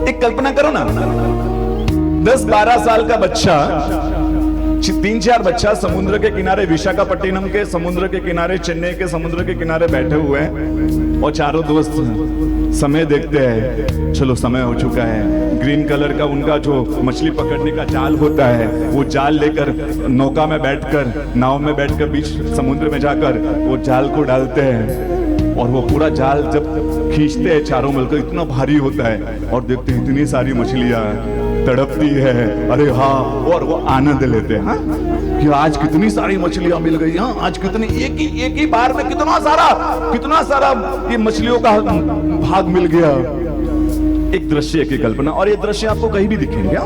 एक कल्पना करो ना, 10-12 साल का बच्चा, 3-4 बच्चा समुद्र के किनारे, विशाखापट्टनम के समुद्र के किनारे, चेन्नई के समुद्र के किनारे बैठे हुए हैं और चारों दोस्त समय देखते हैं। चलो समय हो चुका है। ग्रीन कलर का उनका जो मछली पकड़ने का जाल होता है, वो जाल लेकर नौका में बैठकर, नाव में बैठकर बीच समुद्र में जाकर वो जाल को डालते हैं और वो पूरा जाल जब खींचते हैं चारों मिलकर, इतना भारी होता है और देखते हैं इतनी सारी मछलियां तड़पती है। अरे हाँ, और वो आनंद लेते हैं, हाँ? कि आज कितनी सारी मछलियां मिल गई, हाँ आज कितनी, एक ही बार में कितना सारा ये मछलियों का भाग मिल गया। एक दृश्य की कल्पना, और ये दृश्य आपको कहीं भी दिखेंगे,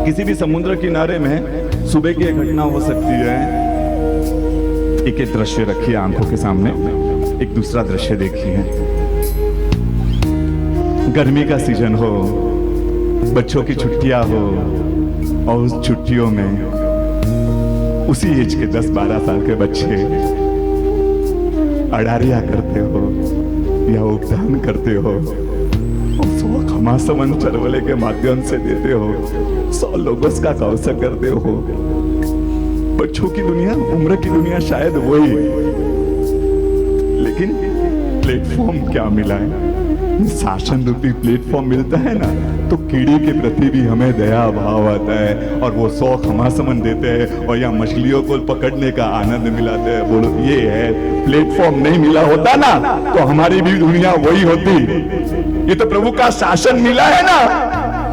किसी भी समुद्र किनारे में सुबह की एक घटना हो सकती है। एक दृश्य रखिए आंखों के सामने, एक दूसरा दृश्य देखिए। गर्मी का सीजन हो, बच्चों की छुट्टियां हो और उस छुट्टियों में उसी एज के 10-12 साल के बच्चे अडारिया करते हो या उद्यान करते हो, 100 खमासमन चरवले के माध्यम से देते हो, 100 लोगों का कौशल करते हो। बच्चों की दुनिया, उम्र की दुनिया शायद वही, लेकिन प्लेटफॉर्म क्या मिला है? शासन रूपी प्लेटफॉर्म मिलता है ना, तो कीड़ी के प्रति भी हमें दया भाव आता है और वो 100 खमासमन देते हैं और यहाँ मछलियों को पकड़ने का आनंद मिलाते हैं। बोलो, ये है प्लेटफॉर्म। नहीं मिला होता ना तो हमारी भी दुनिया वही होती। ये तो प्रभु का शासन मिला है ना,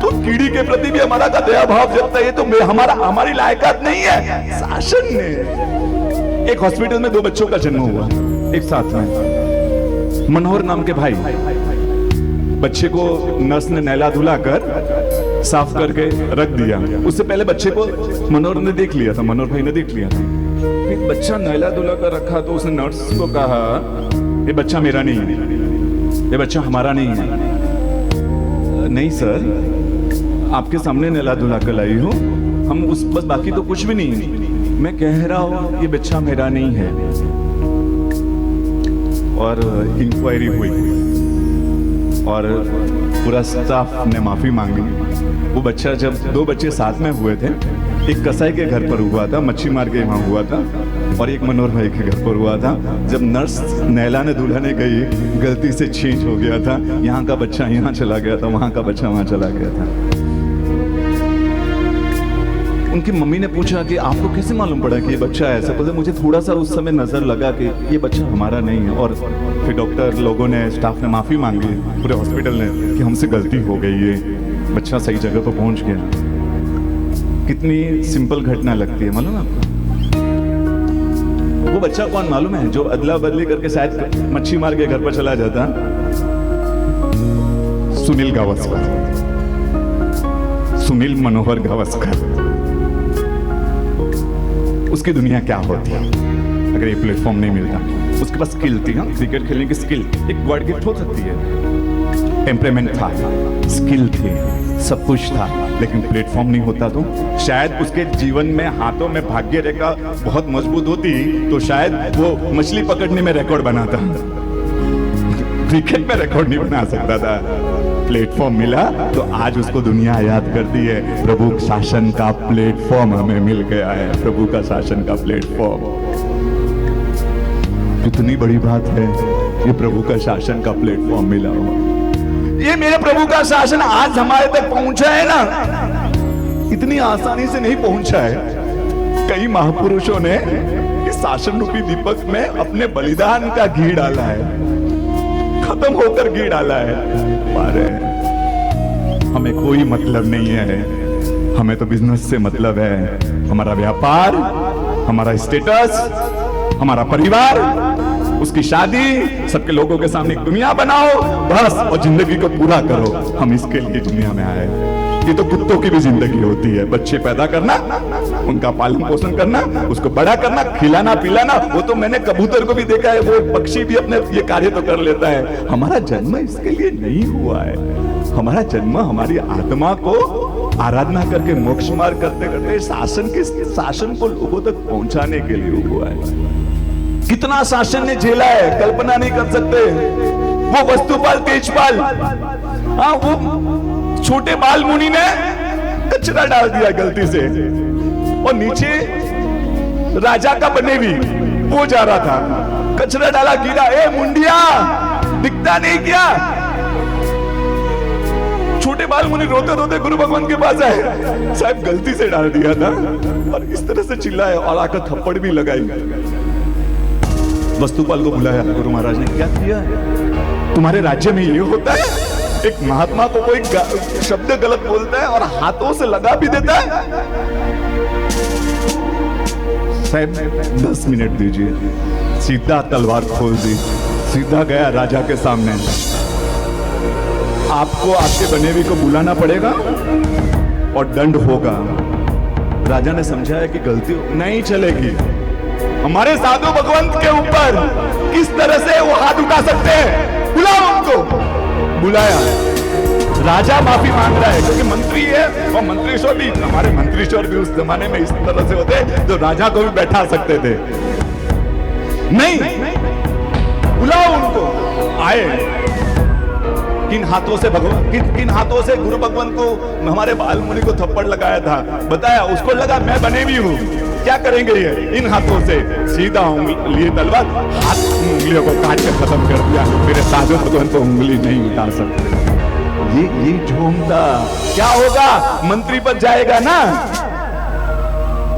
तो कीड़ी के प्रति भी हमारा का दया भाव जगता है। ये तो हमारी लायकात नहीं है, शासन ने। एक हॉस्पिटल में 2 बच्चों का जन्म हुआ एक साथ में। मनोहर नाम के भाई, बच्चे को नर्स ने नहला धुला कर साफ करके रख दिया। उससे पहले बच्चे को मनोहर ने देख लिया था, मनोहर भाई ने देख लिया था। फिर बच्चा नहला धुला कर रखा तो उसने नर्स को कहा, ये बच्चा मेरा नहीं है, ये बच्चा हमारा नहीं है। नहीं सर, आपके सामने नहला धुला कर लाई हूँ, हम उस बस, बाकी तो कुछ भी नहीं। मैं कह रहा हूँ ये बच्चा मेरा नहीं है। और इंक्वायरी हुई और पूरा स्टाफ ने माफी मांगी। वो बच्चा, जब 2 बच्चे साथ में हुए थे, एक कसाई के घर पर हुआ था, मच्छी मार के वहां हुआ था, और एक मनोहर भाई के घर पर हुआ था। जब नर्स नहलाने दुल्हने गई, गलती से चेंज हो गया था, यहाँ का बच्चा यहाँ चला गया था, वहां का बच्चा वहां चला गया था। उनकी मम्मी ने पूछा कि आपको कैसे मालूम पड़ा कि ये बच्चा ऐसा? बोले, मुझे थोड़ा सा उस समय नजर लगा कि ये बच्चा हमारा नहीं है। और फिर डॉक्टर लोगों ने, स्टाफ ने माफी मांगी, पूरे हॉस्पिटल ने, कि हमसे गलती हो गई है, बच्चा सही जगह पर पहुंच गया। कितनी सिंपल घटना लगती है, मालूम आपको? वो बच्चा कौन मालूम है? जो अदला बदली करके शायद मच्छी मार के घर पर चला जाता, सुनील गावस्कर, सुनील मनोहर गावस्कर। उसकी दुनिया क्या होती है अगर ये प्लेटफॉर्म नहीं मिलता? उसके पास स्किल थी, हाँ, क्रिकेट खेलने की स्किल एक गॉड गिफ्ट हो सकती है। टेम्परामेंट था, स्किल थी, सब कुछ था, लेकिन प्लेटफॉर्म नहीं होता तो शायद उसके जीवन में हाथों में भाग्य रेखा बहुत मजबूत होती, तो शायद वो मछली पकड़ने में रिकॉर्ड बनाता, क्रिकेट में रिकॉर्ड नहीं बना सकता था। प्लेटफॉर्म मिला तो आज उसको दुनिया याद करती है। प्रभु शासन का प्लेटफॉर्म हमें मिल गया है, प्रभु का शासन का प्लेटफॉर्म। कितनी बड़ी बात है, ये प्रभु का शासन का प्लेटफॉर्म मिला हो। ये मेरे प्रभु का शासन आज हमारे तक पहुंचा है ना, इतनी आसानी से नहीं पहुंचा है। कई महापुरुषों ने इस शासन रूपी दीपक में अपने बलिदान का घी डाला है, खत्म होकर घी डाला है। अरे हमें कोई मतलब नहीं है, हमें तो बिजनेस से मतलब है। हमारा व्यापार, हमारा स्टेटस, हमारा परिवार, उसकी शादी, सबके लोगों के सामने एक दुनिया बनाओ बस, और जिंदगी को पूरा करो। हम इसके लिए दुनिया में आए। ये तो कुत्तों की भी जिंदगी होती है, बच्चे पैदा करना, उनका पालन पोषण करना, उसको बड़ा करना, खिलाना पिलाना। वो तो मैंने कबूतर को भी देखा है, वो पक्षी भी अपने ये कार्य तो कर लेता है। हमारा जन्म इसके लिए नहीं हुआ है। हमारा जन्म हमारी आत्मा को आराधना करके मोक्ष मार्ग करते करते शासन को लोगों तक पहुंचाने के लिए हुआ है। कितना शासन ने झेला है, कल्पना नहीं कर सकते। वो वस्तुपाल तेजपाल, हाँ, वो छोटे बाल मुनि ने कचरा डाल दिया गलती से, और नीचे राजा का बनेवी वो जा रहा था, कचरा डाला, गिरा, ए मुंडिया दिखता नहीं क्या? छोटे बाल मुनि रोते रोते गुरु भगवान के पास आए, साहब गलती से डाल दिया था, और इस तरह से चिल्लाए और आकर थप्पड़ भी लगाई। वस्तुपाल को बुलाया, गुरु महाराज ने क्या किया? तुम्हारे राज्य में ये होता है? एक महात्मा को कोई शब्द गलत बोलता है और हाथों से लगा भी देता है? साहब 10 मिनट दीजिए। सीधा तलवार खोल दी, सीधा गया राजा के सामने। आपको आपके बनेवी को बुलाना पड़ेगा और दंड होगा। राजा ने समझाया कि गलती नहीं चलेगी, हमारे साधु भगवंत के ऊपर किस तरह से वो हाथ उठा सकते हैं? बुलाओ उनको। बुलाया, राजा माफी मांग रहा है क्योंकि मंत्री है, और मंत्रीश्वर भी, हमारे मंत्रीश्वर भी उस जमाने में इस तरह से होते तो राजा को भी बैठा सकते थे। नहीं, बुलाओ उनको। आए, किन हाथों से भगवान, किन हाथों से गुरु भगवान को, हमारे बाल मुनि को थप्पड़ लगाया था? बताया, उसको लगा मैं बने भी हूं, क्या करेंगे ये? इन हाथों से सीधा लिए तलवार, हाथ उंगलियों को काट कर खत्म कर दिया। मेरे साधु भगवान को उंगली नहीं उठा सकते। ये झूमता क्या होगा? मंत्री पर जाएगा ना,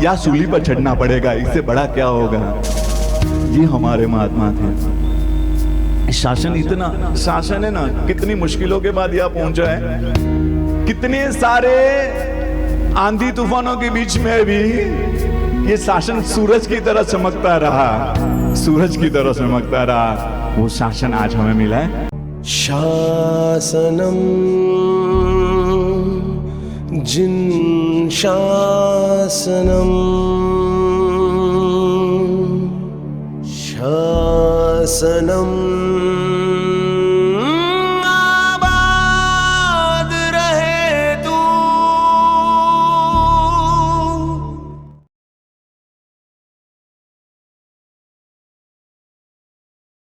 या सूली पर चढ़ना पड़ेगा, इससे बड़ा क्या होगा? ये हमारे महात्मा थे। शासन इतना, शासन है ना, कितनी मुश्किलों के बाद यह पहुंचा है। कितने सारे आंधी तूफानों के बीच में भी ये शासन सूरज की तरह चमकता रहा, सूरज की तरह चमकता रहा। वो शासन आज हमें मिला है। शासनम जिन शासनम, शासनम